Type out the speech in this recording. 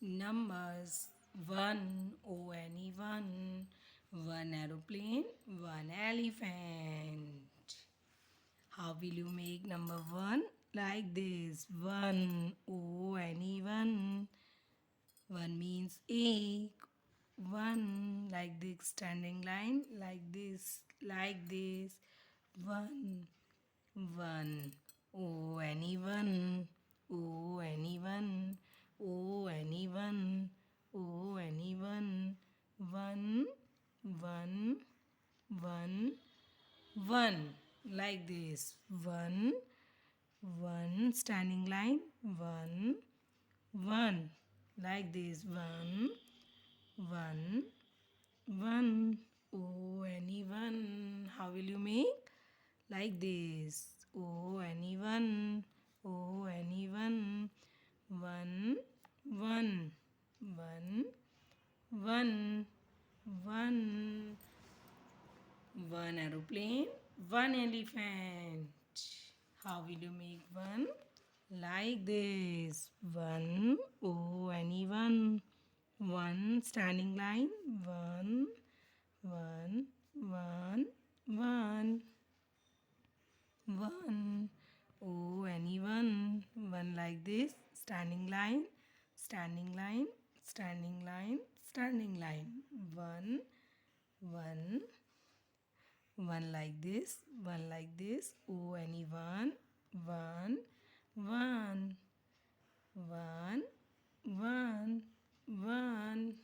Numbers. One, one. One aeroplane, one elephant. How will you make number one? Like this. One, one. One means egg. One, like this standing line, like this, like this. One, one. Anyone. Anyone. Anyone. Anyone. One, one, one, one. Like this. One standing line. One. Like this. One, one. Anyone. How will you make? Like this. Anyone. Anyone. One, one, one, one, one. One aeroplane, one elephant. How will you make one? Like this. One, anyone. One standing line. One, one. One. Anyone. One like this. Standing line, standing line, standing line, standing line. One. One like this, one like this. Anyone. One, one, one, one, one.